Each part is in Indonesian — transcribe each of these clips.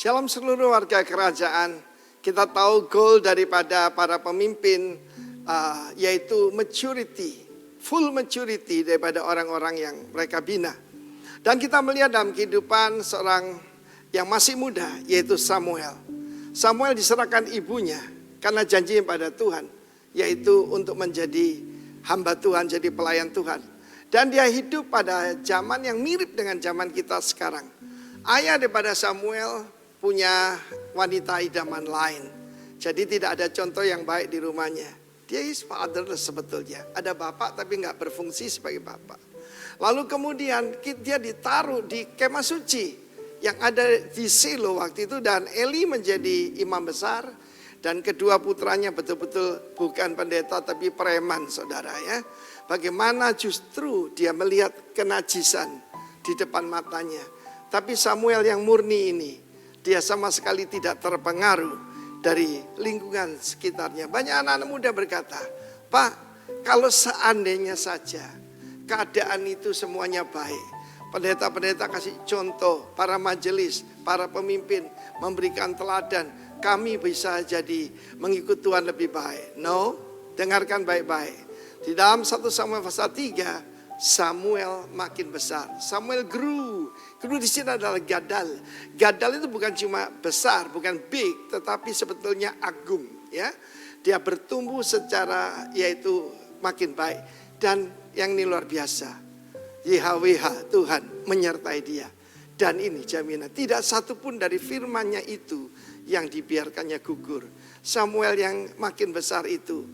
Dalam seluruh warga kerajaan, kita tahu goal daripada para pemimpin yaitu maturity, full maturity daripada orang-orang yang mereka bina. Dan kita melihat dalam kehidupan seorang yang masih muda, yaitu Samuel. Samuel diserahkan ibunya karena janji pada Tuhan, yaitu untuk menjadi hamba Tuhan, jadi pelayan Tuhan. Dan dia hidup pada zaman yang mirip dengan zaman kita sekarang. Ayah daripada Samuel punya wanita idaman lain. Jadi tidak ada contoh yang baik di rumahnya. Dia is fatherless sebetulnya. Ada bapak tapi nggak berfungsi sebagai bapak. Lalu kemudian dia ditaruh di kemah suci yang ada di Silo waktu itu. Dan Eli menjadi imam besar. Dan kedua putranya betul-betul bukan pendeta tapi preman, saudara ya. Bagaimana justru dia melihat kenajisan di depan matanya. Tapi Samuel yang murni ini, dia sama sekali tidak terpengaruh dari lingkungan sekitarnya. Banyak anak-anak muda berkata, Pak, kalau seandainya saja keadaan itu semuanya baik. Pendeta-pendeta kasih contoh, para majelis, para pemimpin memberikan teladan. Kami bisa jadi mengikut Tuhan lebih baik. No, dengarkan baik-baik. Di dalam 1 Samuel pasal 3, Samuel makin besar. Samuel grew. Grew di sini adalah gadal. Gadal itu bukan cuma besar, bukan big, tetapi sebetulnya agung. Ya, dia bertumbuh secara yaitu makin baik. Dan yang ini luar biasa, YHWH Tuhan menyertai dia. Dan ini jaminan, tidak satu pun dari firman-Nya itu yang dibiarkannya gugur. Samuel yang makin besar itu,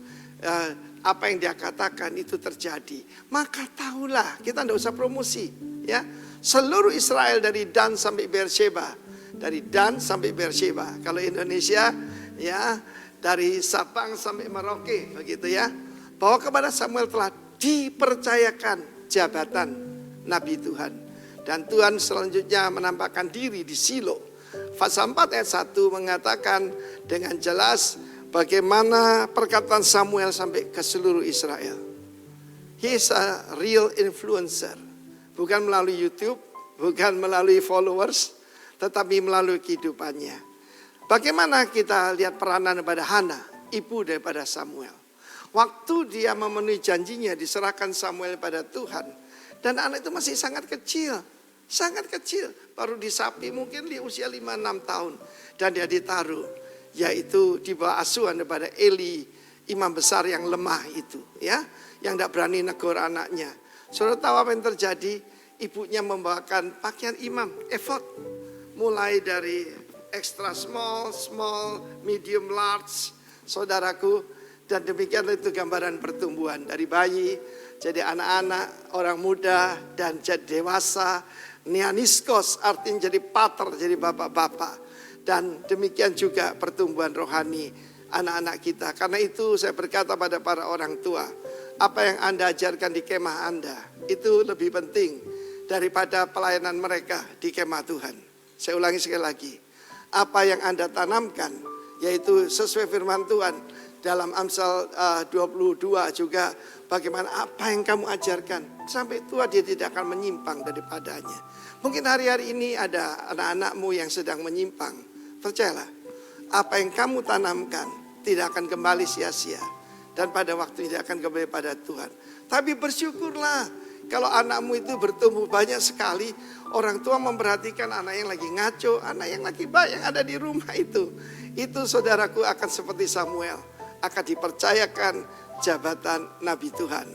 apa yang dia katakan itu terjadi. Maka tahulah, kita tidak usah promosi, ya. Seluruh Israel dari Dan sampai Beersheba, dari Dan sampai Beersheba. Kalau Indonesia, ya, dari Sabang sampai Merauke, begitu ya. Bahwa kepada Samuel telah dipercayakan jabatan Nabi Tuhan. Dan Tuhan selanjutnya menampakkan diri di Silo. Pasal 4 ayat 1 mengatakan dengan jelas bagaimana perkataan Samuel sampai ke seluruh Israel. He is a real influencer. Bukan melalui YouTube, bukan melalui followers, tetapi melalui kehidupannya. Bagaimana kita lihat peranan daripada Hana, ibu daripada Samuel. Waktu dia memenuhi janjinya, diserahkan Samuel pada Tuhan. Dan anak itu masih sangat kecil. Sangat kecil, baru disapi mungkin di usia 5-6 tahun. Dan dia ditaruh, yaitu di bawah asuhan daripada Eli, imam besar yang lemah itu, ya, yang tidak berani negur anaknya. Saudara tahu apa yang terjadi? Ibunya membawakan pakaian imam, efod, mulai dari extra small, small, medium, large, saudaraku. Dan demikian itu gambaran pertumbuhan dari bayi, jadi anak-anak, orang muda, dan jadi dewasa. Neaniskos artinya jadi pater, jadi bapak-bapak. Dan demikian juga pertumbuhan rohani anak-anak kita. Karena itu saya berkata pada para orang tua, apa yang Anda ajarkan di kemah Anda, itu lebih penting daripada pelayanan mereka di kemah Tuhan. Saya ulangi sekali lagi, apa yang Anda tanamkan, yaitu sesuai firman Tuhan, dalam Amsal 22 juga bagaimana apa yang kamu ajarkan sampai tua dia tidak akan menyimpang daripadanya. Mungkin hari-hari ini ada anak-anakmu yang sedang menyimpang. Percayalah, apa yang kamu tanamkan tidak akan kembali sia-sia dan pada waktu tidak akan kembali pada Tuhan. Tapi bersyukurlah kalau anakmu itu bertumbuh banyak sekali. Orang tua memperhatikan anak yang lagi ngaco, anak yang lagi baik yang ada di rumah itu. Itu saudaraku akan seperti Samuel, akan dipercayakan jabatan Nabi Tuhan.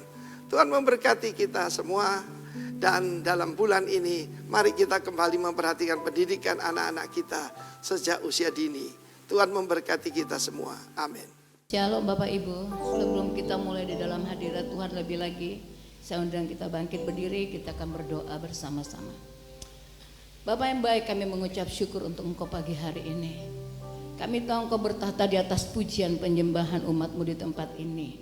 Tuhan memberkati kita semua. Dan dalam bulan ini mari kita kembali memperhatikan pendidikan anak-anak kita sejak usia dini. Tuhan memberkati kita semua. Amin. Shalom Bapak Ibu, sebelum kita mulai di dalam hadirat Tuhan lebih lagi, saya undang kita bangkit berdiri, kita akan berdoa bersama-sama. Bapak yang baik, kami mengucap syukur untuk Engkau pagi hari ini. Kami tahu Engkau bertahta di atas pujian penyembahan umat-Mu di tempat ini.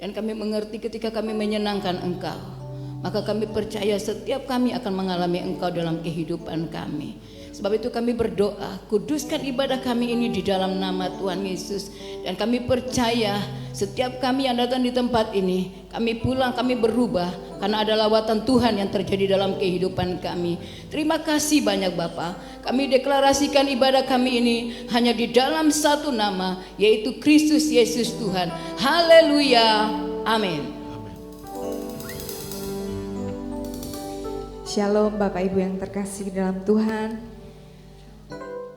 Dan kami mengerti ketika kami menyenangkan Engkau, maka kami percaya setiap kami akan mengalami Engkau dalam kehidupan kami. Sebab itu kami berdoa, kuduskan ibadah kami ini di dalam nama Tuhan Yesus. Dan kami percaya setiap kami yang datang di tempat ini, kami pulang, kami berubah karena ada lawatan Tuhan yang terjadi dalam kehidupan kami. Terima kasih banyak Bapa. Kami deklarasikan ibadah kami ini hanya di dalam satu nama, yaitu Kristus Yesus Tuhan. Haleluya. Amin. Shalom Bapak Ibu yang terkasih dalam Tuhan.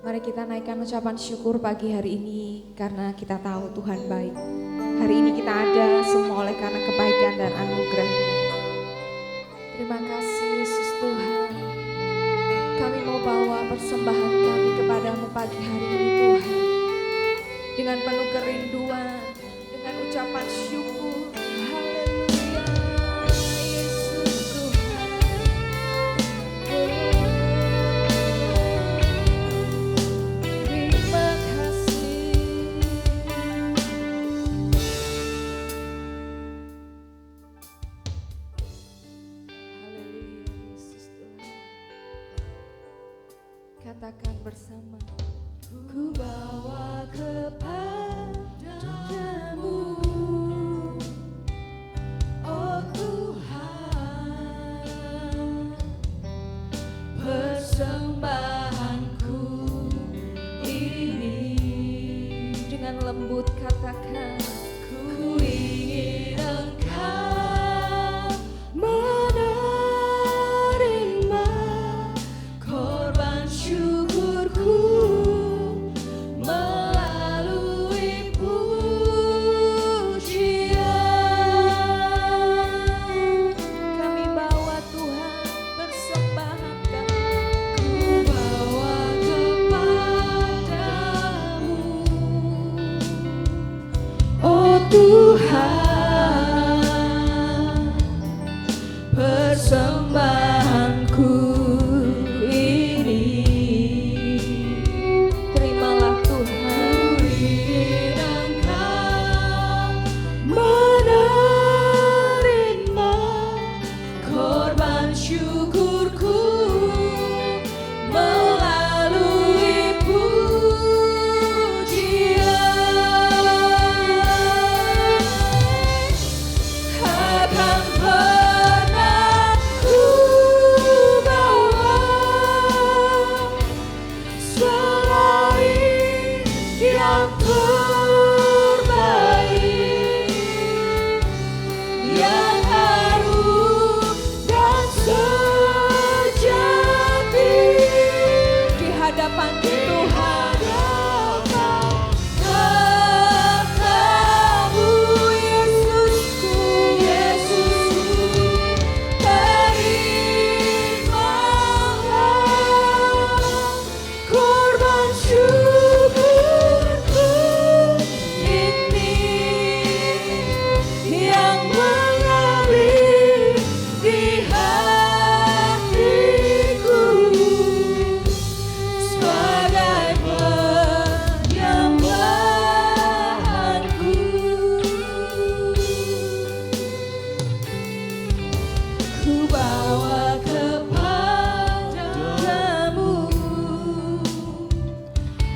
Mari kita naikkan ucapan syukur pagi hari ini karena kita tahu Tuhan baik. Hari ini kita ada semua oleh karena kebaikan dan anugerah-Nya. Terima kasih Yesus Tuhan. Kami mau bawa persembahan kami kepadamu pagi hari ini Tuhan. Dengan penuh kerinduan, dengan ucapan syukur. Haleluya, Yesus Tuhan. Terima kasih. Haleluya, Yesus Tuhan. Katakan bersama. Ku bawa kepadamu, oh Tuhan, persembahanku ini. Dengan lembut katakan, ku ingin Engkau menerima korban syukurku melalui pujian. Kami bawa Tuhan persembahan kami. Ku bawa kepadamu, oh Tuhan, persembahanku ini. Terimalah Tuhan. Ku ingin Engkau menerima korban syukurku melalui pujian. Akan pernah ku bawa selain yang terbaik, yang harum dan sejati di hadapan Tuhan. Katamu Yesusku, Yesusku, terimalah korban syukurku ini yang mengalir di hatiku sebagai penyembahanku. Ku bawa kepadamu,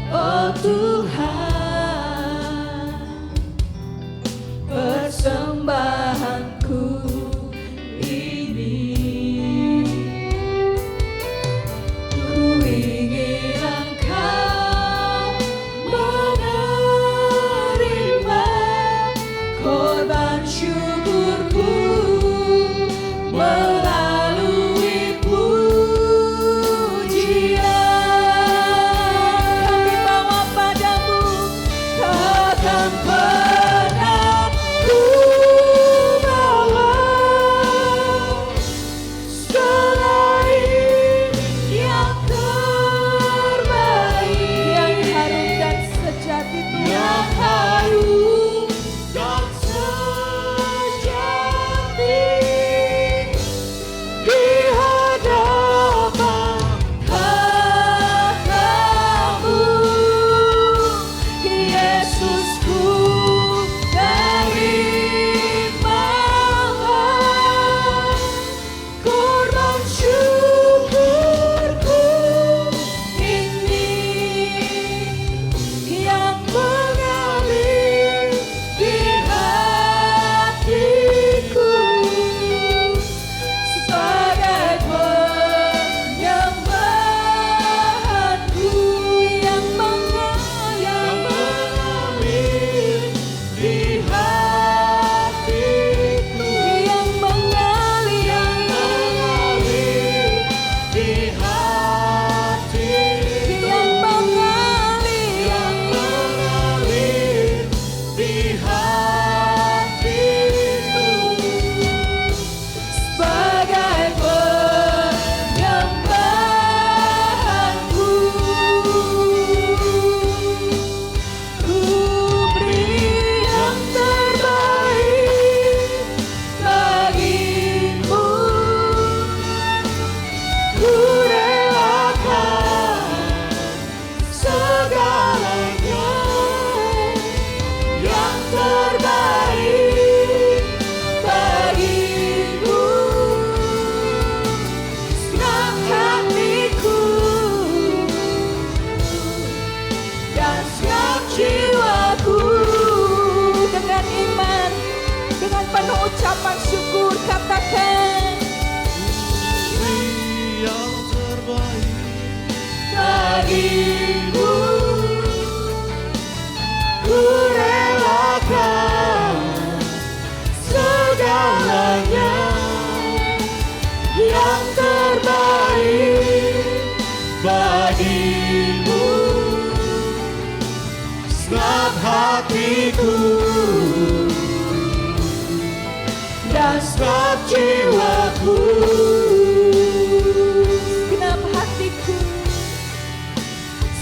oh Tuhan, persembahanku ini. Ku ingin Engkau menerima korban syukurku melalui pujian. Kami bawa pada ucapan syukur, katakan yang terbaik bagimu. Ku relakan segalanya, yang terbaik bagimu. Segenap hatiku dan segenap jiwaku, segenap hatiku,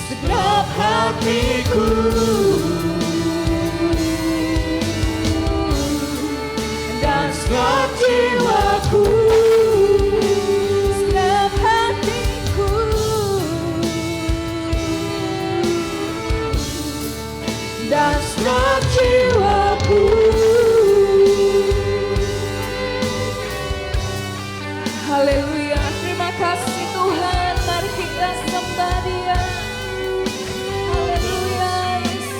segenap hatiku, dan segenap jiwaku, segenap hatiku, dan segenap jiwaku. haleluya. Terima kasih Tuhan, mari kita sembah Dia. Haleluya Yesus.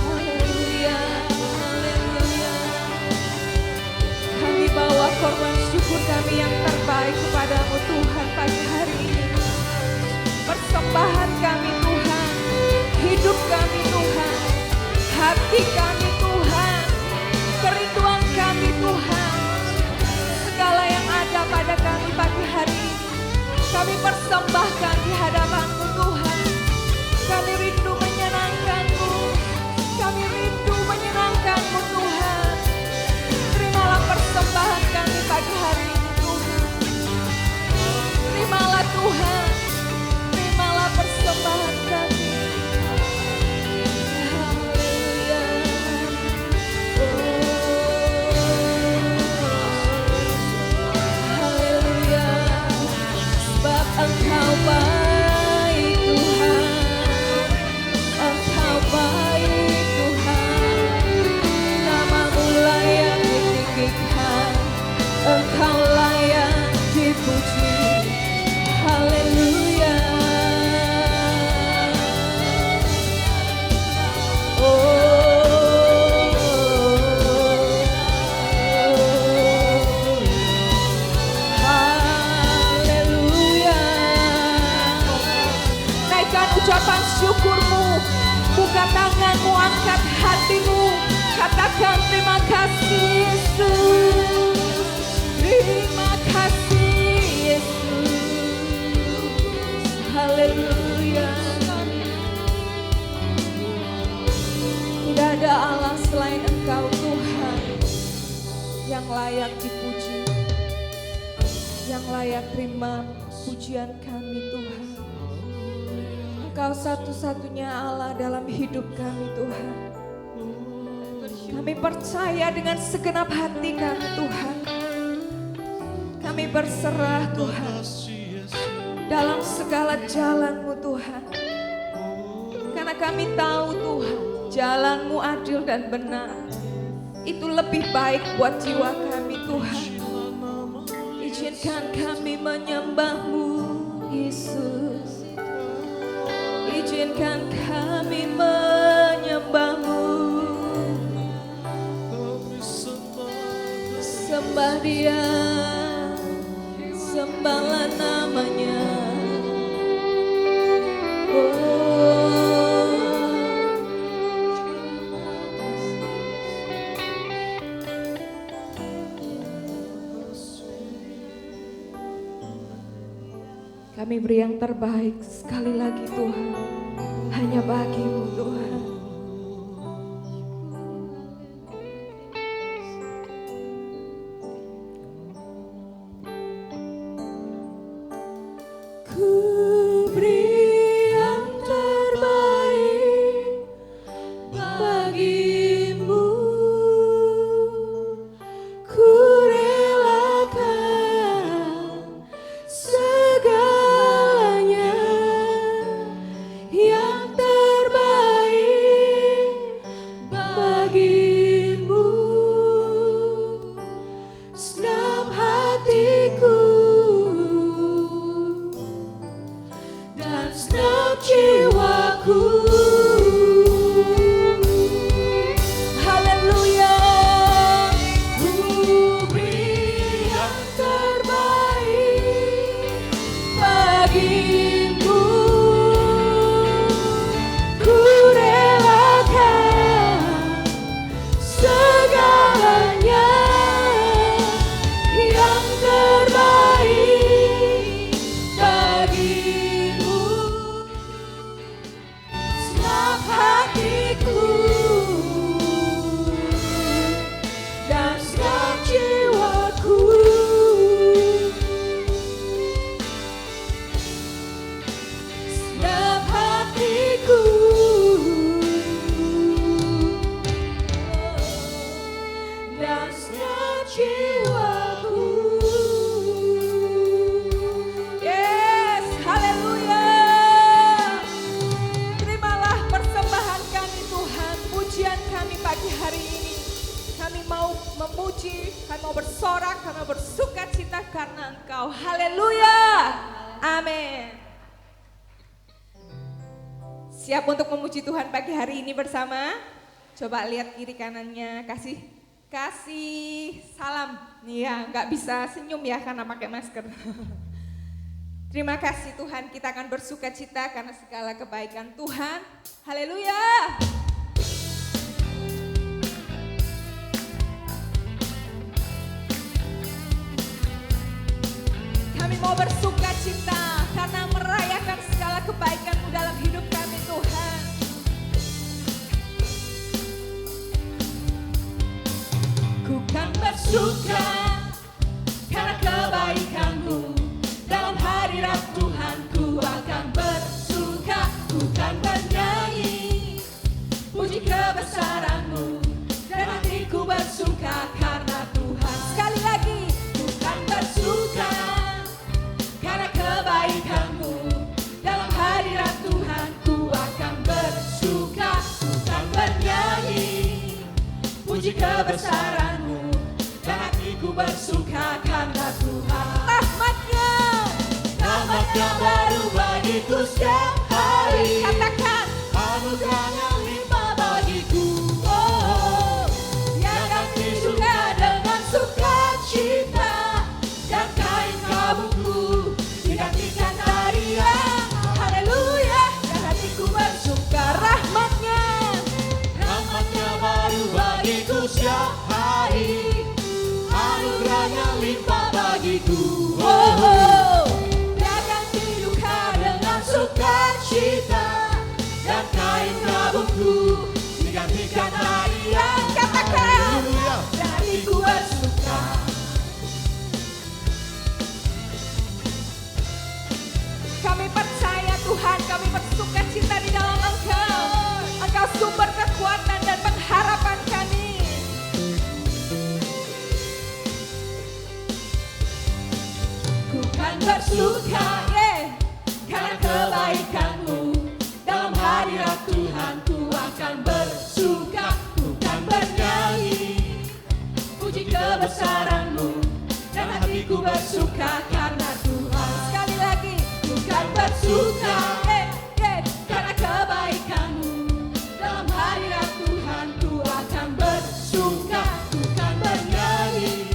Haleluya, haleluya. Kami bawa korban syukur kami yang terbaik kepadamu Tuhan pagi hari ini. Persembahan kami Tuhan, hidup kami Tuhan, hati kami Tuhan, kerinduan kami Tuhan, segala yang ada pada kami pagi hari ini, kami persembahkan di hadapan-Mu Tuhan. Kami rindu menyenangkan-Mu, kami rindu menyenangkan-Mu Tuhan. Terimalah persembahan kami pagi hari ini Tuhan. Terimalah Tuhan, terimalah persembahan kami. Haleluya. Haleluya, sebab Engkau baik Tuhan, Engkau baik Tuhan, nama-Mu layak ditinggikan, Engkau layak dipuji. Haleluya. Haleluya. Naikkan ucapan syukurmu, buka tanganmu, angkat hatimu, katakan terima kasih Yesus, terima kasih Yesus. Haleluya. Tidak ada Allah selain Engkau Tuhan yang layak dipuji, yang layak terima pujian kami Tuhan. Engkau satu-satunya Allah dalam hidup kami Tuhan. Kami percaya dengan segenap hati kami Tuhan. Kami berserah Tuhan dalam segala jalan-Mu Tuhan. Karena kami tahu Tuhan, jalan-Mu adil dan benar. Itu lebih baik buat jiwa kami Tuhan. Izinkan kami menyembah-Mu Yesus. Izinkan kami menyembah-Mu. Sembah Dia, sembahlah namanya. Kami beri yang terbaik sekali lagi Tuhan, hanya bagi-Mu Tuhan. Ku beri yang terbaik bagi-Mu, ku relakan segalanya, yang terbaik bagimu ku relakan segalanya yang terbaik bagimu. Segenap hatiku dan segenap jiwaku, segenap hatiku dan segenap jiwaku. Yes, haleluya. Terimalah persembahan kami Tuhan, pujian kami pagi hari ini. Kami mau memuji, kami mau bersorak, kami mau bersuka cita karena Engkau. Haleluya. Amin. Siap untuk memuji Tuhan pagi hari ini bersama? Coba lihat kiri kanannya, kasih salam. Iya, nggak bisa senyum ya karena pakai masker. Terima kasih Tuhan, kita akan bersuka cita karena segala kebaikan Tuhan. Haleluya. Kami mau bersuka cita karena merayakan segala kebaikan-Mu dalam hidup kami Tuhan. Ku kan bersuka karena kebaikan-Mu dalam hadirat Tuhan. Ku akan bersuka, ku kan bernyanyi puji kebesaran-Mu dan hatiku bersuka karena Tuhan. Sekali lagi, ku kan bersuka karena kebaikan-Mu dalam hadirat Tuhan. Ku akan bersuka, ku kan bernyanyi puji kebesaran-Mu dan hatiku bersuka karena Tuhan. Rahmat-Nya baru bagiku setiap hari. Katakan, anugerah-Nya limpah bagiku. Oh, yang ganti juga dengan sukacita dan kain kabungku digantikan tarian. Haleluya, dan hatiku bersuka. Rahmat-Nya baru bagiku setiap hari. Anugerah-Nya limpah bagiku. Oh, dia ganti duka dengan sukacita dan kain kabungku digantikan harian. Katakan, dan hatiku bersuka. Kami percaya Tuhan, kami bersuka cita di dalam Engkau. Engkau sumber kekuatan dan pengharapan kami. Ku kan bersuka, karena kebaikan-Mu dalam hadirat Tuhan. Ku akan bersuka, ku kan bernyanyi puji kebesaran-Mu dan hatiku bersuka karena Tuhan. Sekali lagi, ku kan bersuka, karena kebaikan-Mu dalam hadirat Tuhan. Ku akan bersuka, ku kan bernyanyi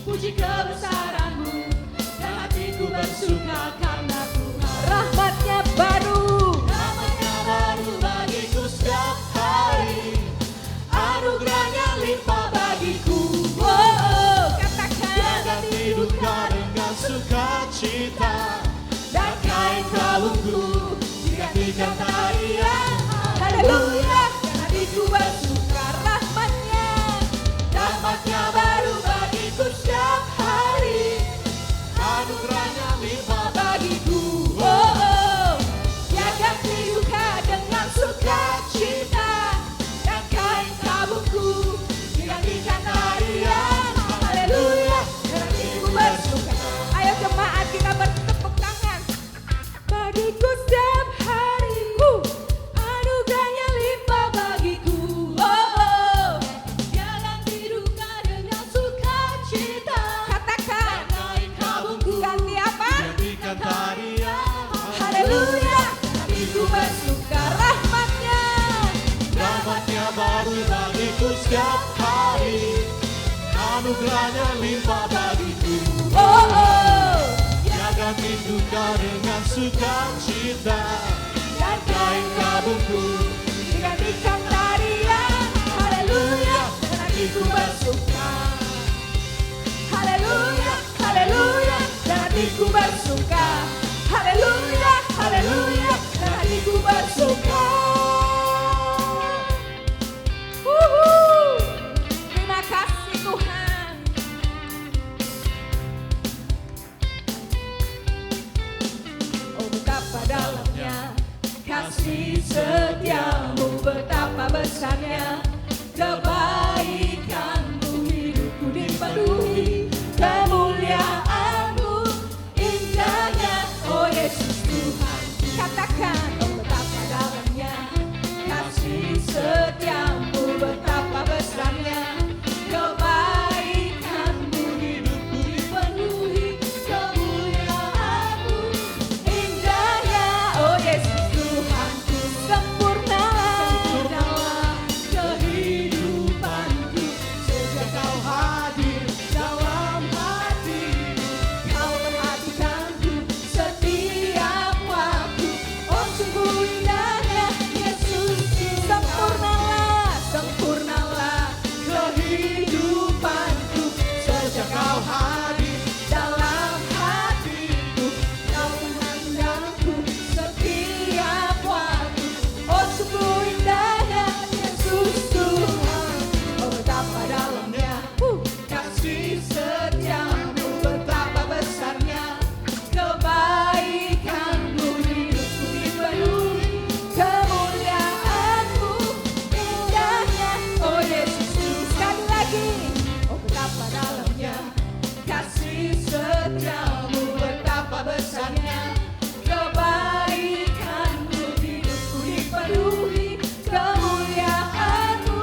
puji kebesaran-Mu dan hatiku bersuka karena Tuhan. Rahmat-Nya baru bagiku setiap hari. Anugerah-Nya limpah bagiku. Oh, katakan, dia ganti duka dengan sukacita dan kain kabungku digantikan tarian. Haleluya, dan hatiku bersuka. Rahmat-Nya baru bagiku setiap hari. Anugerah-Nya limpah bagiku. Oh, dia ganti duka dengan sukacita dan kain kabungku digantikan tarian. Haleluya, dan hatiku bersuka. Ayo jemaat kita bertepuk tangan. Bagiku setiap hari. rindu Kau dengan sukacita, dan kain kabungku digantikan tarian. Haleluya, dan hatiku bersuka. Haleluya, haleluya, dan hatiku bersuka. Haleluya, haleluya, dan hatiku bersuka. Terima kasih Tuhan. Oh betapa dalamnya kasih setiamu, betapa besarnya kebaikanmu, hidupku dipenuhi kemuliaanmu, indahnya oh Yesus Tuhan. Katakan oh betapa dalamnya kasih setiamu, betapa besarnya kebaikanmu, hidupku dipenuhi kemuliaanmu, indahnya oh Yesus Tuhanku. Sempurnalah kehidupanku sejak Kau hadir dalam hatiku. Kau perhatikanku setiap waktu. Oh sungguh indahnya Yesus. Sempurnalah, sempurnalah kehidupanku sejak Kau hadir dalam hatiku. Kau memandangku setiap waktu. Oh sungguh indahnya Yesus Tuhan. Oh betapa dalamnya kasih setiamu, betapa besarnya kebaikanmu, hidupku dipenuhi kemuliaanmu, indahnya oh Yesus. Sekali lagi oh betapa dalamnya kasih setiamu, betapa besarnya kebaikanmu, hidupku dipenuhi kemuliaanmu,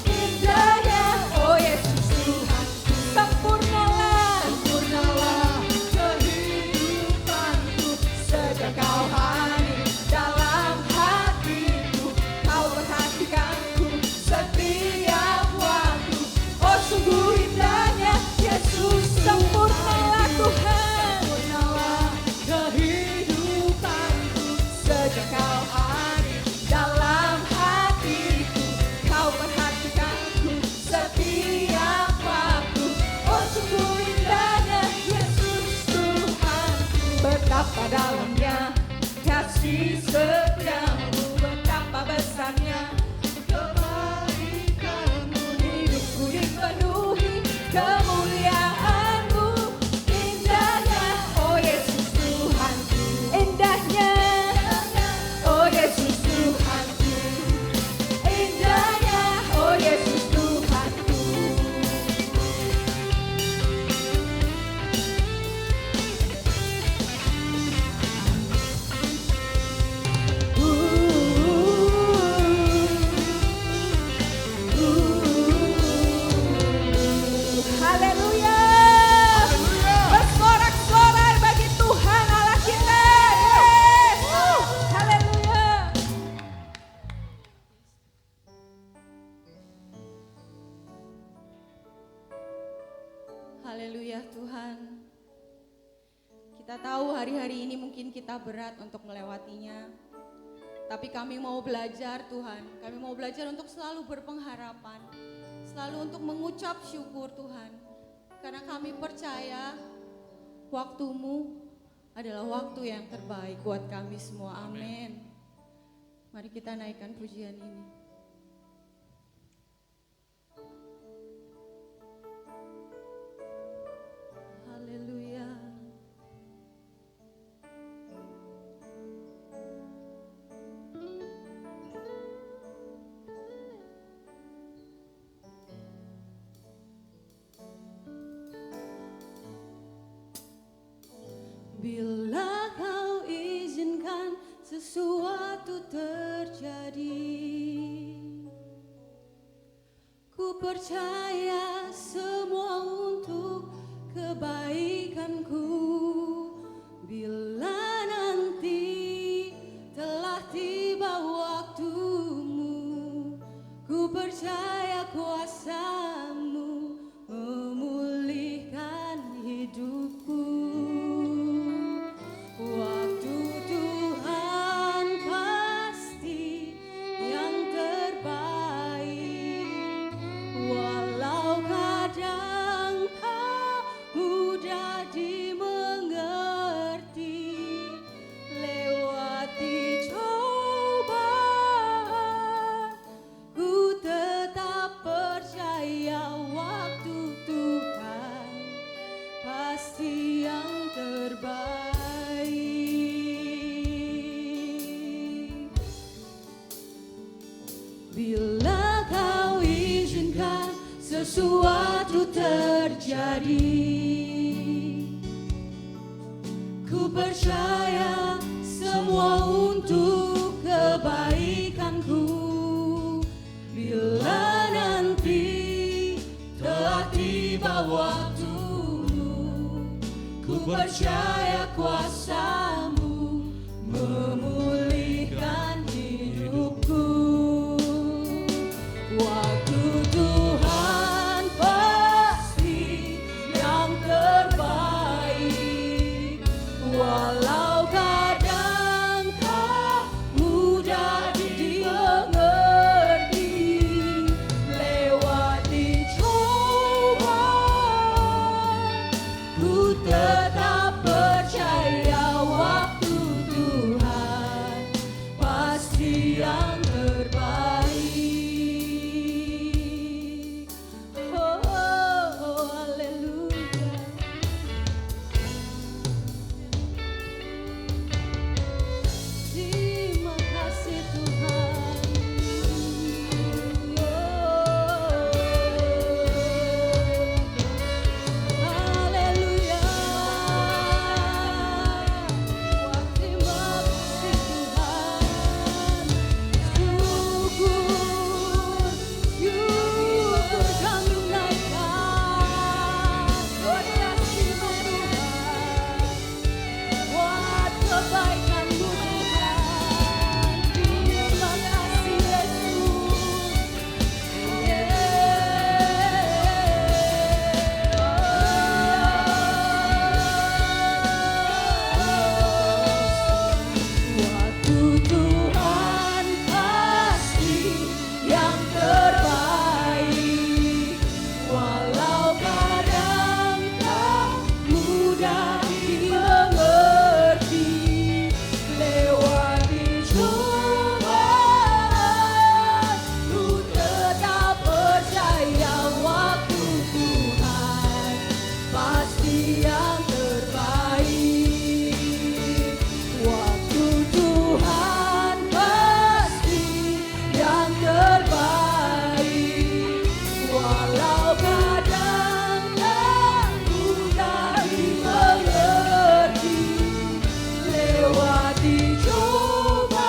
indahnya oh Yesus Tuhan. Sempurnalah, sempurnalah kehidupanku sejak Kau hadir dalam hatiku. Kau perhatikanku setiap waktu. Oh sungguh indahnya Yesus. Sempurnalah Tuhan, sempurnalah kehidupanku sejak Kau hadir dalam hatiku. Kau perhatikanku setiap waktu. Oh sungguh indahnya Yesus Tuhan. Betapa dalamnya kasih setiamu, betapa besarnya kebaikanmu, hidupku dipenuhi kemuliaanmu, indahnya oh Yesus Tuhanku. Indahnya oh Yesus Tuhanku. Indahnya oh Yesus Tuhanku. Haleluya. Bersorak-sorai bagi Tuhan Allah kita. Yes. Haleluya. Haleluya Tuhan. Kita tahu hari-hari ini mungkin kita berat untuk melewatinya. Tapi kami mau belajar Tuhan. Kami mau belajar untuk selalu berpengharapan. Selalu untuk mengucap syukur Tuhan. Karena kami percaya waktu-Mu adalah waktu yang terbaik buat kami semua. Amin. Mari kita naikkan pujian ini. Haleluya. Bila Kau izinkan sesuatu terjadi, ku percaya semua untuk kebaikanku. Bila nanti telah tiba waktu-Mu, ku percaya kuasa-Mu memulihkan hidupku. pasti yang terbaik. Bila kau izinkan sesuatu terjadi, ku percaya semua untuk kebaikanku. Bila nanti telah tiba waktumu, ku percaya kuasa-Mu memulihkan hidupku. Waktu Tuhan pasti yang terbaik, walau kadang tak mudah dimengerti. Lewati cobaan, ku tetap percaya waktu Tuhan pasti yang terbaik. Oh, haleluya. Terima kasih Tuhan. Haleluya. Terima kasih Tuhan. Syukur kami naikkan. Kasih-Mu Tuhan, buat kebaikan-Mu Tuhan. Terima kasih Yesus. Waktu Tuhan pasti yang terbaik, walau kadang tak mudah dimengerti. Lewati cobaan, ku tetap percaya waktu Tuhan pasti yang terbaik. Waktu Tuhan pasti yang terbaik, walau kadang tak mudah dimengerti. Lewati cobaan,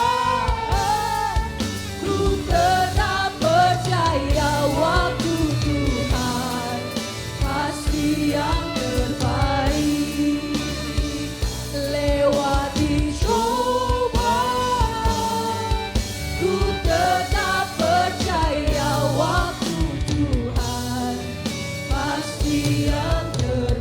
ku tetap percaya waktu Tuhan pasti yang terbaik. Lewati cobaan, ku tetap percaya waktu Tuhan pasti yang terbaik.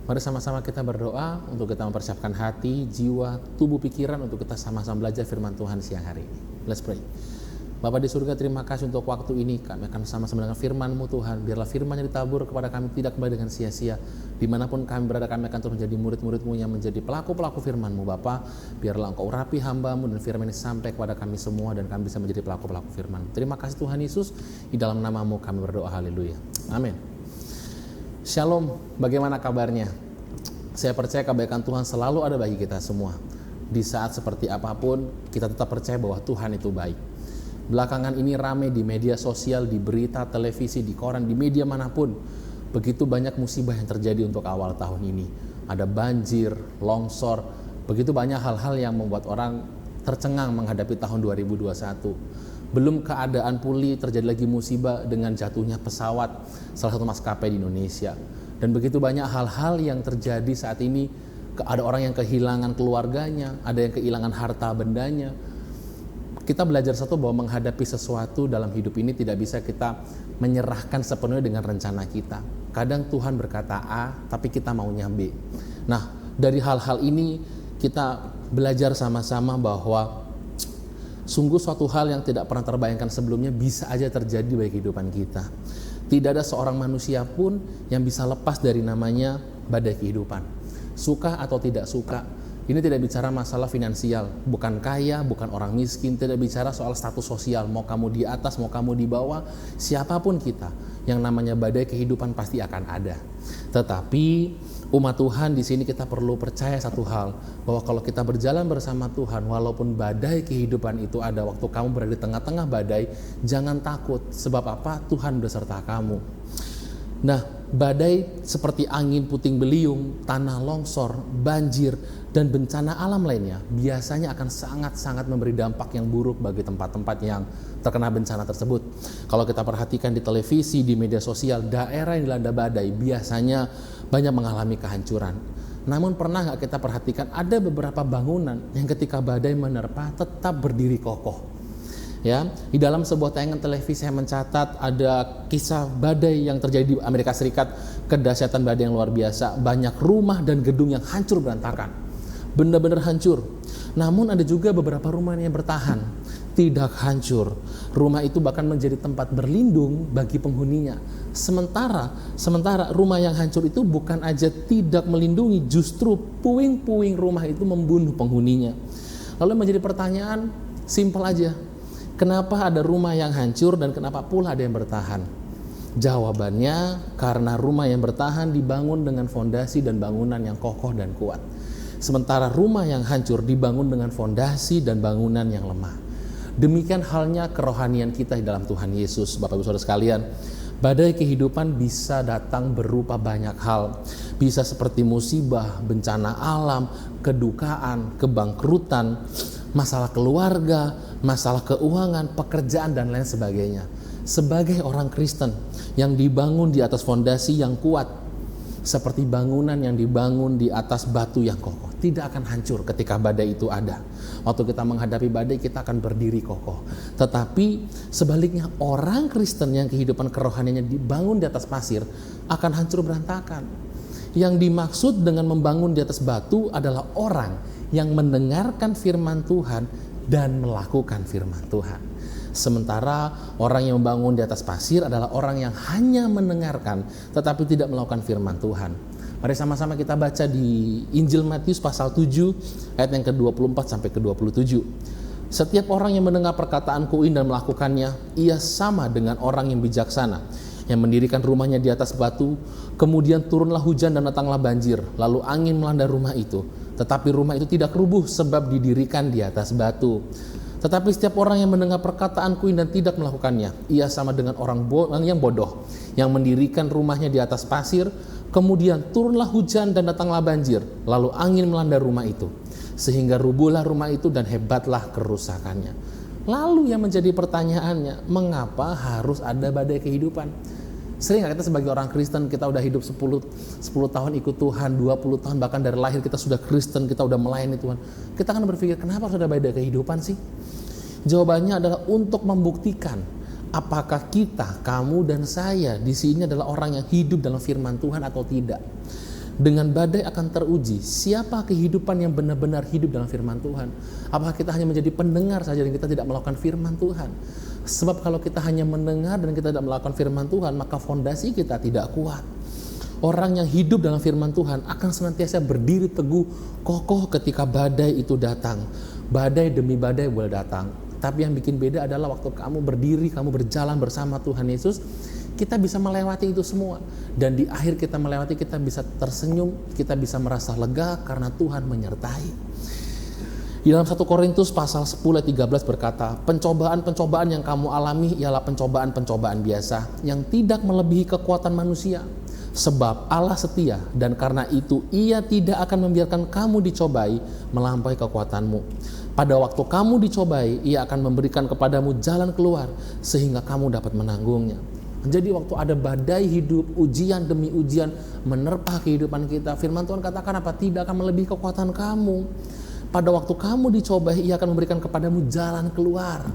Mari sama-sama kita berdoa untuk kita mempersiapkan hati, jiwa, tubuh, pikiran untuk kita sama-sama belajar firman Tuhan siang hari ini. Let's pray. Bapa di surga, terima kasih untuk waktu ini. Kami akan sama-sama dengan firman-Mu Tuhan. Biarlah firman yang ditabur kepada kami tidak kembali dengan sia-sia. Dimanapun kami berada, kami akan terus menjadi murid-murid-Mu yang menjadi pelaku-pelaku firman-Mu. Bapa, biarlah Engkau urapi hamba-Mu dan firman ini sampai kepada kami semua dan kami bisa menjadi pelaku-pelaku firman. Terima kasih Tuhan Yesus. Di dalam nama-Mu kami berdoa. Haleluya. Amin. Shalom, bagaimana kabarnya? Saya percaya kebaikan Tuhan selalu ada bagi kita semua. Di saat seperti apapun, kita tetap percaya bahwa Tuhan itu baik. Belakangan ini ramai di media sosial, di berita, televisi, di koran, di media manapun. Begitu banyak musibah yang terjadi untuk awal tahun ini. Ada banjir, longsor, begitu banyak hal-hal yang membuat orang tercengang menghadapi tahun 2021. Belum keadaan pulih, terjadi lagi musibah dengan jatuhnya pesawat salah satu maskapai di Indonesia. Dan begitu banyak hal-hal yang terjadi saat ini. Ada orang yang kehilangan keluarganya, ada yang kehilangan harta bendanya. Kita belajar satu bahwa menghadapi sesuatu dalam hidup ini tidak bisa kita menyerahkan sepenuhnya dengan rencana kita. Kadang Tuhan berkata A, tapi kita maunya B. Nah, dari hal-hal ini kita belajar sama-sama bahwa sungguh suatu hal yang tidak pernah terbayangkan sebelumnya bisa aja terjadi bagi kehidupan kita. Tidak ada seorang manusia pun yang bisa lepas dari namanya badai kehidupan. Suka atau tidak suka, Ini tidak bicara masalah finansial, bukan kaya, bukan orang miskin, tidak bicara soal status sosial, mau kamu di atas, mau kamu di bawah, siapapun kita, yang namanya badai kehidupan pasti akan ada. Tetapi umat Tuhan di sini kita perlu percaya satu hal, bahwa kalau kita berjalan bersama Tuhan, walaupun badai kehidupan itu ada, waktu kamu berada di tengah-tengah badai, jangan takut. Sebab apa? Tuhan beserta kamu. Nah, badai seperti angin puting beliung, tanah longsor, banjir, dan bencana alam lainnya biasanya akan sangat-sangat memberi dampak yang buruk bagi tempat-tempat yang terkena bencana tersebut. Kalau kita perhatikan di televisi, di media sosial, daerah yang dilanda badai biasanya banyak mengalami kehancuran. Namun pernah nggak kita perhatikan ada beberapa bangunan yang ketika badai menerpa tetap berdiri kokoh? Ya, di dalam sebuah tayangan televisi saya mencatat ada kisah badai yang terjadi di Amerika Serikat, kedahsyatan badai yang luar biasa, banyak rumah dan gedung yang hancur berantakan, benar-benar hancur. Namun ada juga beberapa rumah yang bertahan, tidak hancur. Rumah itu bahkan menjadi tempat berlindung bagi penghuninya. Sementara rumah yang hancur itu bukan aja tidak melindungi, justru puing-puing rumah itu membunuh penghuninya. Lalu menjadi pertanyaan simpel aja, kenapa ada rumah yang hancur dan kenapa pula ada yang bertahan? Jawabannya karena rumah yang bertahan dibangun dengan fondasi dan bangunan yang kokoh dan kuat. Sementara rumah yang hancur dibangun dengan fondasi dan bangunan yang lemah. Demikian halnya kerohanian kita di dalam Tuhan Yesus. Bapak Ibu Saudara sekalian, badai kehidupan bisa datang berupa banyak hal. Bisa seperti musibah, bencana alam, kedukaan, kebangkrutan, masalah keluarga, masalah keuangan, pekerjaan, dan lain sebagainya. Sebagai orang Kristen yang dibangun di atas fondasi yang kuat, seperti bangunan yang dibangun di atas batu yang kokoh, tidak akan hancur ketika badai itu ada. Waktu kita menghadapi badai, kita akan berdiri kokoh. Tetapi sebaliknya, orang Kristen yang kehidupan kerohaniannya dibangun di atas pasir akan hancur berantakan. Yang dimaksud dengan membangun di atas batu adalah orang yang mendengarkan firman Tuhan dan melakukan firman Tuhan. Sementara orang yang membangun di atas pasir adalah orang yang hanya mendengarkan tetapi tidak melakukan firman Tuhan. Mari sama-sama kita baca di Injil Matius pasal 7 ayat yang ke-24 sampai ke-27. Setiap orang yang mendengar perkataanku ini dan melakukannya, ia sama dengan orang yang bijaksana yang mendirikan rumahnya di atas batu. Kemudian turunlah hujan dan datanglah banjir, lalu angin melanda rumah itu. Tetapi rumah itu tidak rubuh sebab didirikan di atas batu. Tetapi setiap orang yang mendengar perkataanku ini dan tidak melakukannya, ia sama dengan orang yang bodoh yang mendirikan rumahnya di atas pasir. Kemudian turunlah hujan dan datanglah banjir, lalu angin melanda rumah itu, sehingga rubuhlah rumah itu dan hebatlah kerusakannya. Lalu yang menjadi pertanyaannya, mengapa harus ada badai kehidupan? Sering gak kita sebagai orang Kristen, kita udah hidup 10 tahun ikut Tuhan, 20 tahun, bahkan dari lahir kita sudah Kristen, kita udah melayani Tuhan. Kita akan berpikir, kenapa harus ada badai kehidupan sih? Jawabannya adalah untuk membuktikan apakah kita, kamu dan saya di sini adalah orang yang hidup dalam firman Tuhan atau tidak. Dengan badai akan teruji siapa kehidupan yang benar-benar hidup dalam firman Tuhan. Apakah kita hanya menjadi pendengar saja dan kita tidak melakukan firman Tuhan? Sebab kalau kita hanya mendengar dan kita tidak melakukan firman Tuhan, maka fondasi kita tidak kuat. Orang yang hidup dalam firman Tuhan akan senantiasa berdiri teguh, kokoh ketika badai itu datang. Badai demi badai boleh datang. Tapi yang bikin beda adalah waktu kamu berdiri, kamu berjalan bersama Tuhan Yesus, kita bisa melewati itu semua. Dan di akhir kita melewati, kita bisa tersenyum, kita bisa merasa lega karena Tuhan menyertai. Di dalam 1 Korintus pasal 10 ayat 13 berkata, pencobaan-pencobaan yang kamu alami ialah pencobaan-pencobaan biasa yang tidak melebihi kekuatan manusia. Sebab Allah setia dan karena itu ia tidak akan membiarkan kamu dicobai melampaui kekuatanmu. Pada waktu kamu dicobai, ia akan memberikan kepadamu jalan keluar sehingga kamu dapat menanggungnya. Jadi waktu ada badai hidup, ujian demi ujian menerpa kehidupan kita, firman Tuhan katakan apa? Tidak akan melebihi kekuatan kamu. Pada waktu kamu dicobai, ia akan memberikan kepadamu jalan keluar.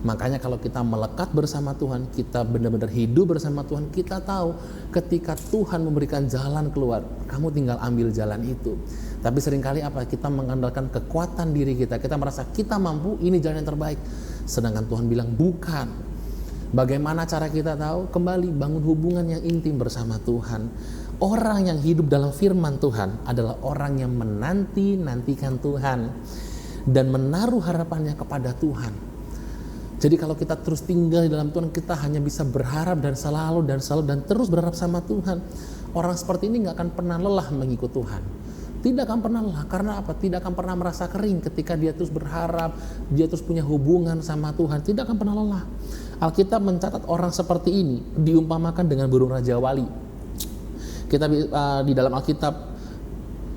Makanya kalau kita melekat bersama Tuhan, kita benar-benar hidup bersama Tuhan, kita tahu ketika Tuhan memberikan jalan keluar, kamu tinggal ambil jalan itu. Tapi seringkali apa? Kita mengandalkan kekuatan diri kita, kita merasa kita mampu, ini jalan yang terbaik. Sedangkan Tuhan bilang bukan. Bagaimana cara kita tahu? Kembali bangun hubungan yang intim bersama Tuhan. orang yang hidup dalam firman Tuhan adalah orang yang menanti-nantikan Tuhan dan menaruh harapannya kepada Tuhan. Jadi kalau kita terus tinggal di dalam Tuhan, kita hanya bisa berharap dan selalu dan terus berharap sama Tuhan. Orang seperti ini gak akan pernah lelah mengikut Tuhan. Tidak akan pernah lelah. Karena apa? Tidak akan pernah merasa kering ketika dia terus berharap, dia terus punya hubungan sama Tuhan. Tidak akan pernah lelah. Alkitab mencatat orang seperti ini diumpamakan dengan burung Raja Wali. Kita di dalam Alkitab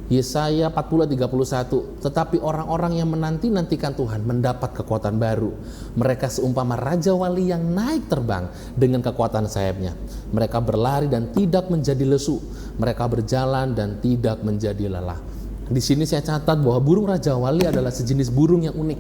Yesaya 40:31, tetapi orang-orang yang menanti-nantikan Tuhan mendapat kekuatan baru. Mereka seumpama Raja Wali yang naik terbang dengan kekuatan sayapnya. Mereka berlari dan tidak menjadi lesu. Mereka berjalan dan tidak menjadi lelah. Di sini saya catat bahwa burung Raja Wali adalah sejenis burung yang unik.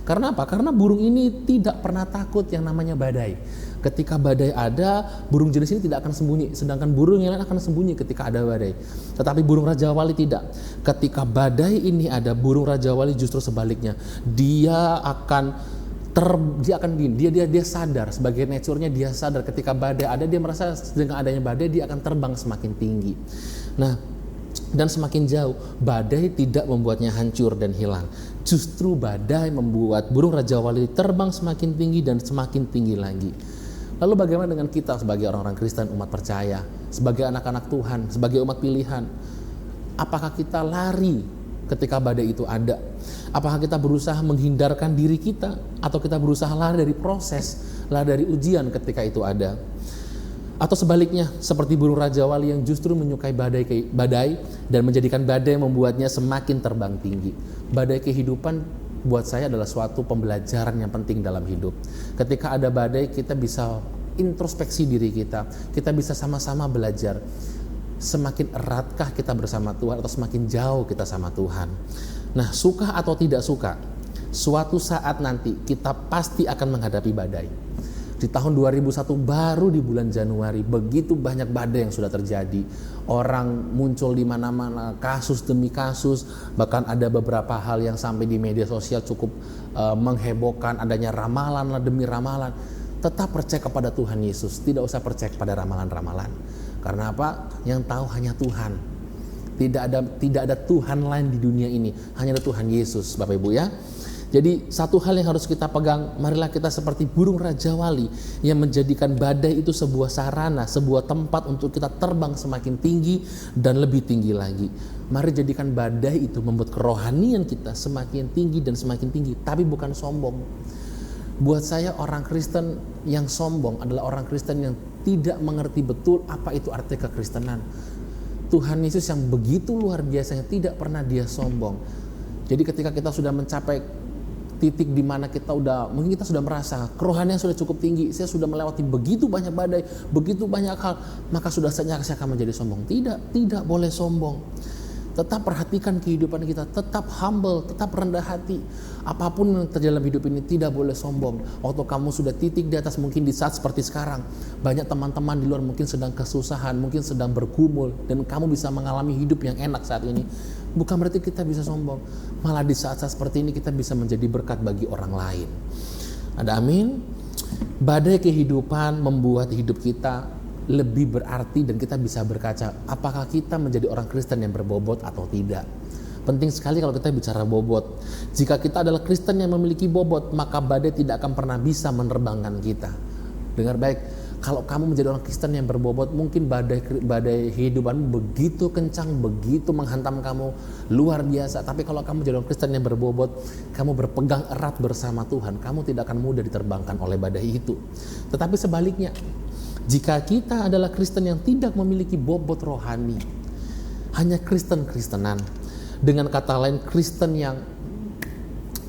Karena apa? Karena burung ini tidak pernah takut yang namanya badai. Ketika badai ada, burung jenis ini tidak akan sembunyi. Sedangkan burung yang lain akan sembunyi ketika ada badai. Tetapi burung Raja Wali tidak. Ketika badai ini ada, burung Raja Wali justru sebaliknya. Dia sadar, sebagai nature-nya dia sadar ketika badai ada, dia merasa dengan adanya badai dia akan terbang semakin tinggi. Nah, dan semakin jauh, badai tidak membuatnya hancur dan hilang. Justru badai membuat burung Raja Wali terbang semakin tinggi dan semakin tinggi lagi. Lalu bagaimana dengan kita sebagai orang-orang Kristen, umat percaya, sebagai anak-anak Tuhan, sebagai umat pilihan? Apakah kita lari ketika badai itu ada? Apakah kita berusaha menghindarkan diri kita? Atau kita berusaha lari dari proses, lari dari ujian ketika itu ada? Atau sebaliknya, seperti burung Raja Wali yang justru menyukai badai dan menjadikan badai membuatnya semakin terbang tinggi. Badai kehidupan buat saya adalah suatu pembelajaran yang penting dalam hidup. Ketika ada badai, kita bisa introspeksi diri kita. Kita bisa sama-sama belajar. Semakin eratkah kita bersama Tuhan atau semakin jauh kita sama Tuhan? Nah, suka atau tidak suka, suatu saat nanti kita pasti akan menghadapi badai. Di tahun 2001 baru di bulan Januari begitu banyak badai yang sudah terjadi. Orang muncul di mana-mana, kasus demi kasus, bahkan ada beberapa hal yang sampai di media sosial cukup menghebohkan, adanya ramalan demi ramalan. Tetap percaya kepada Tuhan Yesus, tidak usah percaya kepada ramalan-ramalan. Karena apa? Yang tahu hanya Tuhan. Tidak ada Tuhan lain di dunia ini, hanya ada Tuhan Yesus, Bapak Ibu ya. Jadi satu hal yang harus kita pegang, marilah kita seperti burung Raja Wali yang menjadikan badai itu sebuah sarana, sebuah tempat untuk kita terbang semakin tinggi dan lebih tinggi lagi. Mari jadikan badai itu membuat kerohanian kita semakin tinggi dan semakin tinggi, tapi bukan sombong. Buat saya orang Kristen yang sombong adalah orang Kristen yang tidak mengerti betul apa itu arti kekristenan. Tuhan Yesus yang begitu luar biasanya tidak pernah dia sombong. Jadi ketika kita sudah mencapai titik di mana mungkin kita sudah merasa kerohanian sudah cukup tinggi, saya sudah melewati begitu banyak badai, begitu banyak hal, maka sudah saatnya saya akan menjadi sombong. Tidak boleh sombong. Tetap perhatikan kehidupan kita, tetap humble, tetap rendah hati. Apapun yang terjadi dalam hidup ini tidak boleh sombong. Waktu kamu sudah titik di atas, mungkin di saat seperti sekarang, banyak teman-teman di luar mungkin sedang kesusahan, mungkin sedang bergumul, dan kamu bisa mengalami hidup yang enak saat ini. Bukan berarti kita bisa sombong. Malah di saat-saat seperti ini kita bisa menjadi berkat bagi orang lain. Ada amin? Badai kehidupan membuat hidup kita lebih berarti dan kita bisa berkaca apakah kita menjadi orang Kristen yang berbobot atau tidak. Penting sekali kalau kita bicara bobot. Jika kita adalah Kristen yang memiliki bobot, maka badai tidak akan pernah bisa menerbangkan kita. Dengar baik, kalau kamu menjadi orang Kristen yang berbobot, mungkin badai kehidupan begitu kencang, begitu menghantam kamu, luar biasa. Tapi kalau kamu menjadi orang Kristen yang berbobot, kamu berpegang erat bersama Tuhan, kamu tidak akan mudah diterbangkan oleh badai itu. Tetapi sebaliknya, jika kita adalah Kristen yang tidak memiliki bobot rohani, hanya Kristen-Kristenan, dengan kata lain Kristen yang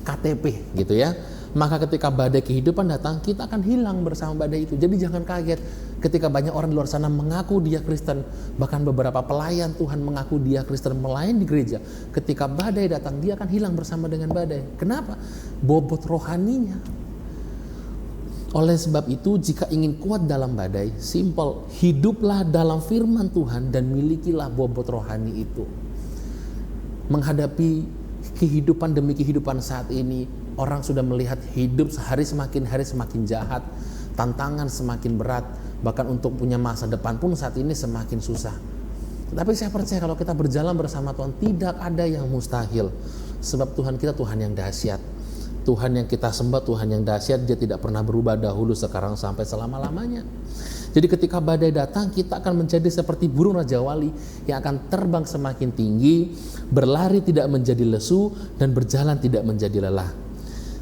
KTP gitu ya, maka ketika badai kehidupan datang, kita akan hilang bersama badai itu. Jadi jangan kaget ketika banyak orang di luar sana mengaku dia Kristen, bahkan beberapa pelayan Tuhan mengaku dia Kristen, melayani di gereja. Ketika badai datang, dia akan hilang bersama dengan badai. Kenapa? Bobot rohaninya. Oleh sebab itu, jika ingin kuat dalam badai, simple, hiduplah dalam firman Tuhan dan milikilah bobot rohani itu. Menghadapi kehidupan demi kehidupan saat ini, orang sudah melihat hidup hari semakin jahat, tantangan semakin berat, bahkan untuk punya masa depan pun saat ini semakin susah. Tetapi saya percaya kalau kita berjalan bersama Tuhan, tidak ada yang mustahil. Sebab Tuhan kita Tuhan yang dahsyat. Tuhan yang kita sembah Tuhan yang dahsyat, Dia tidak pernah berubah dahulu, sekarang, sampai selama-lamanya. Jadi ketika badai datang, kita akan menjadi seperti burung Raja Wali yang akan terbang semakin tinggi, berlari tidak menjadi lesu, dan berjalan tidak menjadi lelah.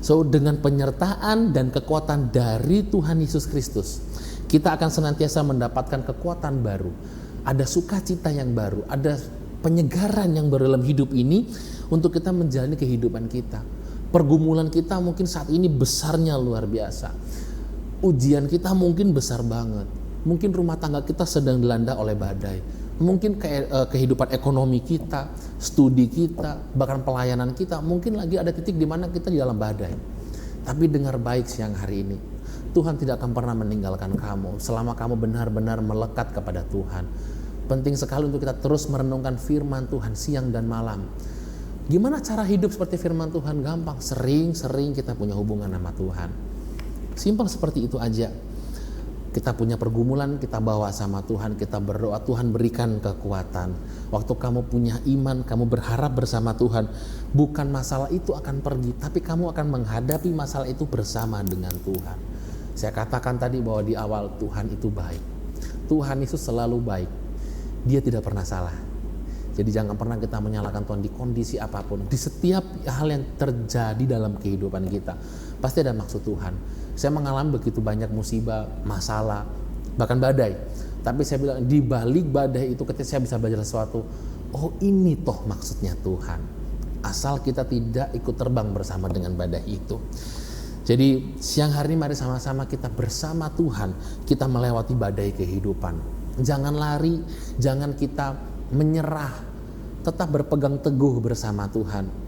So, dengan penyertaan dan kekuatan dari Tuhan Yesus Kristus, kita akan senantiasa mendapatkan kekuatan baru. Ada sukacita yang baru, ada penyegaran yang baru dalam hidup ini untuk kita menjalani kehidupan kita. Pergumulan kita mungkin saat ini besarnya luar biasa. Ujian kita mungkin besar banget. Mungkin rumah tangga kita sedang dilanda oleh badai. Mungkin kehidupan ekonomi kita, studi kita, bahkan pelayanan kita, mungkin lagi ada titik di mana kita di dalam badai. Tapi dengar baik siang hari ini, Tuhan tidak akan pernah meninggalkan kamu selama kamu benar-benar melekat kepada Tuhan. Penting sekali untuk kita terus merenungkan firman Tuhan siang dan malam. Gimana cara hidup seperti firman Tuhan? Gampang, sering-sering kita punya hubungan sama Tuhan. Simpel seperti itu aja. Kita punya pergumulan, kita bawa sama Tuhan, kita berdoa, Tuhan berikan kekuatan. Waktu kamu punya iman, kamu berharap bersama Tuhan, bukan masalah itu akan pergi, tapi kamu akan menghadapi masalah itu bersama dengan Tuhan. Saya katakan tadi bahwa di awal Tuhan itu baik. Tuhan Yesus selalu baik. Dia tidak pernah salah. Jadi jangan pernah kita menyalahkan Tuhan di kondisi apapun. Di setiap hal yang terjadi dalam kehidupan kita, pasti ada maksud Tuhan. Saya mengalami begitu banyak musibah, masalah, bahkan badai. Tapi saya bilang di balik badai itu ketika saya bisa belajar sesuatu, oh ini toh maksudnya Tuhan. Asal kita tidak ikut terbang bersama dengan badai itu. Jadi siang hari ini mari sama-sama kita bersama Tuhan, kita melewati badai kehidupan. Jangan lari, jangan kita menyerah, tetap berpegang teguh bersama Tuhan.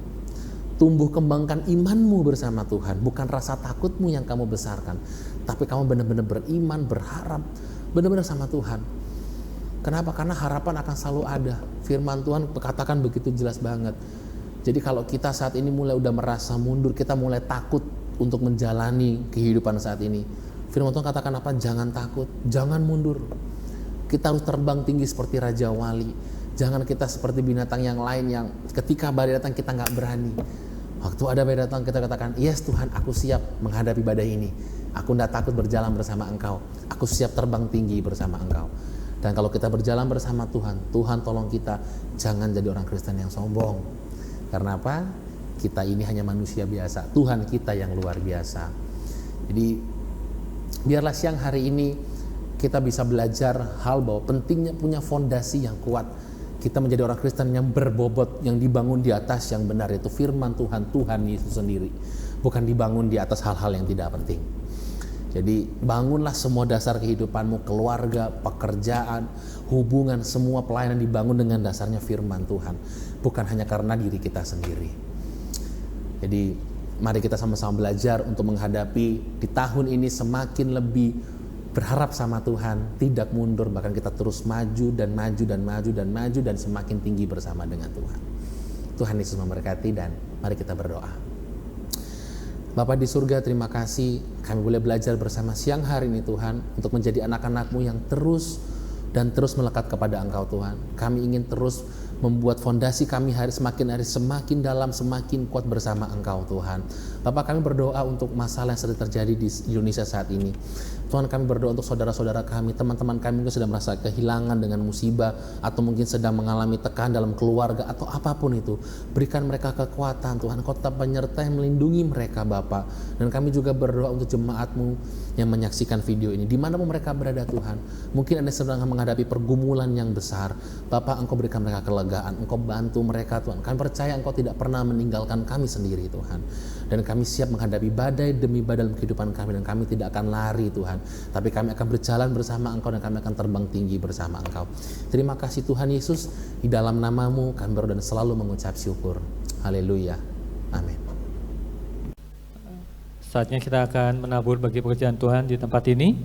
Tumbuh kembangkan imanmu bersama Tuhan, bukan rasa takutmu yang kamu besarkan, tapi kamu benar-benar beriman, berharap, benar-benar sama Tuhan. Kenapa? Karena harapan akan selalu ada. Firman Tuhan katakan begitu jelas banget. Jadi kalau kita saat ini mulai udah merasa mundur, kita mulai takut untuk menjalani kehidupan saat ini, firman Tuhan katakan apa? Jangan takut, jangan mundur. Kita harus terbang tinggi seperti Raja Wali. Jangan kita seperti binatang yang lain yang ketika badai datang kita nggak berani. Waktu ada badai datang kita katakan, yes Tuhan, aku siap menghadapi badai ini. Aku tidak takut berjalan bersama Engkau. Aku siap terbang tinggi bersama Engkau. Dan kalau kita berjalan bersama Tuhan, Tuhan tolong kita jangan jadi orang Kristen yang sombong. Karena apa? Kita ini hanya manusia biasa. Tuhan kita yang luar biasa. Jadi biarlah siang hari ini kita bisa belajar hal bahwa pentingnya punya fondasi yang kuat. Kita menjadi orang Kristen yang berbobot, yang dibangun di atas yang benar, yaitu firman Tuhan, Tuhan Yesus sendiri. Bukan dibangun di atas hal-hal yang tidak penting. Jadi bangunlah semua dasar kehidupanmu, keluarga, pekerjaan, hubungan, semua pelayanan dibangun dengan dasarnya firman Tuhan. Bukan hanya karena diri kita sendiri. Jadi mari kita sama-sama belajar untuk menghadapi di tahun ini semakin lebih berharap sama Tuhan, tidak mundur, bahkan kita terus maju dan maju dan maju dan maju dan semakin tinggi bersama dengan Tuhan. Tuhan Yesus memberkati dan mari kita berdoa. Bapa di surga, terima kasih kami boleh belajar bersama siang hari ini Tuhan, untuk menjadi anak-anak-Mu yang terus dan terus melekat kepada Engkau Tuhan. Kami ingin terus membuat fondasi kami hari semakin dalam, semakin kuat bersama Engkau Tuhan. Bapak, kami berdoa untuk masalah yang sedang terjadi di Indonesia saat ini. Tuhan, kami berdoa untuk saudara-saudara kami, teman-teman kami mungkin sedang merasa kehilangan dengan musibah, atau mungkin sedang mengalami tekanan dalam keluarga, atau apapun itu. Berikan mereka kekuatan Tuhan, Kau tetap menyertai, melindungi mereka Bapak. Dan kami juga berdoa untuk jemaat-Mu yang menyaksikan video ini, dimanapun mereka berada Tuhan. Mungkin ada yang sedang menghadapi pergumulan yang besar. Bapak, Engkau berikan mereka kelegaan, Engkau bantu mereka Tuhan. Kami percaya Engkau tidak pernah meninggalkan kami sendiri Tuhan. Dan kami siap menghadapi badai demi badai dalam kehidupan kami, dan kami tidak akan lari Tuhan, tapi kami akan berjalan bersama Engkau dan kami akan terbang tinggi bersama Engkau. Terima kasih Tuhan Yesus, di dalam nama-Mu kami berdoa dan selalu mengucap syukur. Haleluya. Amin. Saatnya kita akan menabur bagi pekerjaan Tuhan di tempat ini.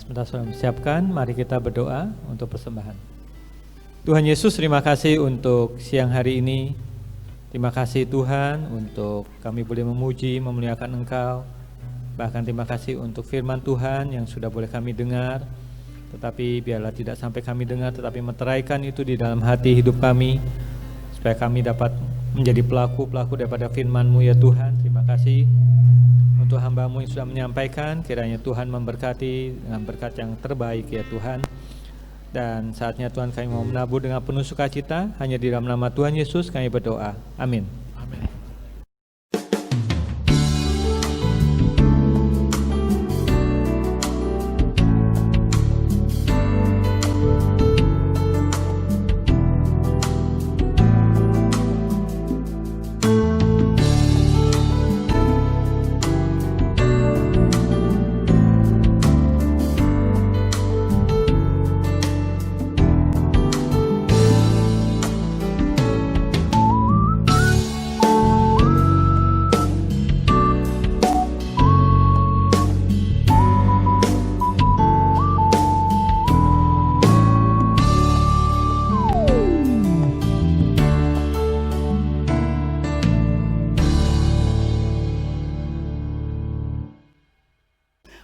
Sebentar sudah menyiapkan, mari kita berdoa untuk persembahan. Tuhan Yesus, terima kasih untuk siang hari ini. Terima kasih Tuhan untuk kami boleh memuji, memuliakan Engkau. Bahkan terima kasih untuk firman Tuhan yang sudah boleh kami dengar. Tetapi biarlah tidak sampai kami dengar, tetapi meteraikan itu di dalam hati hidup kami, supaya kami dapat menjadi pelaku-pelaku daripada firman-Mu ya Tuhan. Terima kasih untuk hamba-Mu yang sudah menyampaikan. Kiranya Tuhan memberkati dengan berkat yang terbaik ya Tuhan. Dan saatnya Tuhan kami mau menabur dengan penuh sukacita. Hanya di dalam nama Tuhan Yesus kami berdoa. Amin.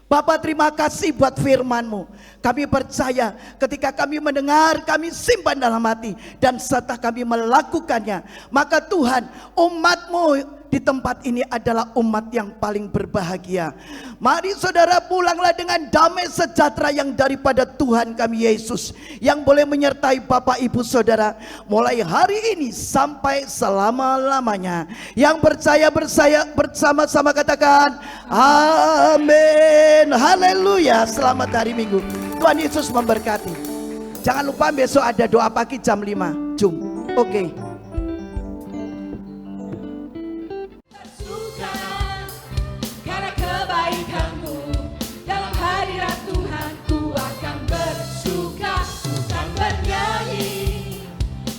Bapa, terima kasih buat firman-Mu. Kami percaya ketika kami mendengar, kami simpan dalam hati, dan setelah kami melakukannya, maka Tuhan, umat-Mu di tempat ini adalah umat yang paling berbahagia. Mari saudara, pulanglah dengan damai sejahtera yang daripada Tuhan kami Yesus, yang boleh menyertai Bapak Ibu Saudara mulai hari ini sampai selama-lamanya. Yang percaya bersama-sama katakan amin. Haleluya. Selamat hari Minggu. Tuhan Yesus memberkati. Jangan lupa besok ada doa pagi jam 5 Jum. Oke. Karena kebaikan-Mu dalam hadirat Tuhan, ku akan bersuka, bukan bernyanyi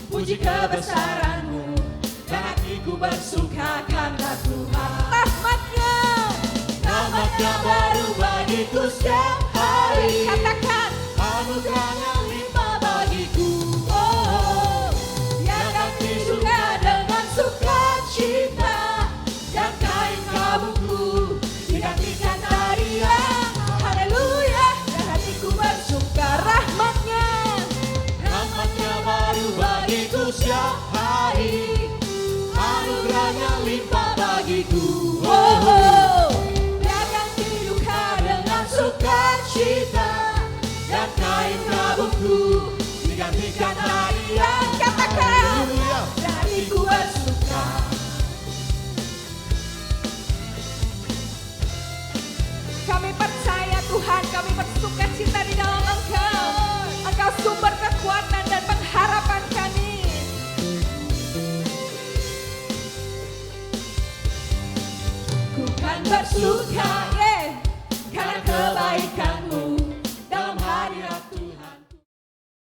puji kebesaran-Mu, dan hatiku bersuka karena Tuhan. Rahmat-Nya baru bagiku setiap hari. Katakan anugerah-Nya limpah bagiku. Oh, yang hati suka dengan sukacita, dan kain kabungku digantikan tarian. Haleluya, dan hatiku bersuka. Rahmat-Nya baru bagiku setiap hari. Anugerah-Nya limpah bagiku. Oh, biarkan hidupku dengan sukacita, dan kain kabungku digantikan tarian. Katakan, dan hatiku bersuka. Kami percaya Tuhan, kami bersuka cita di dalam Engkau. Engkau sumber kekuatan dan pengharapan kami. Ku kan bersuka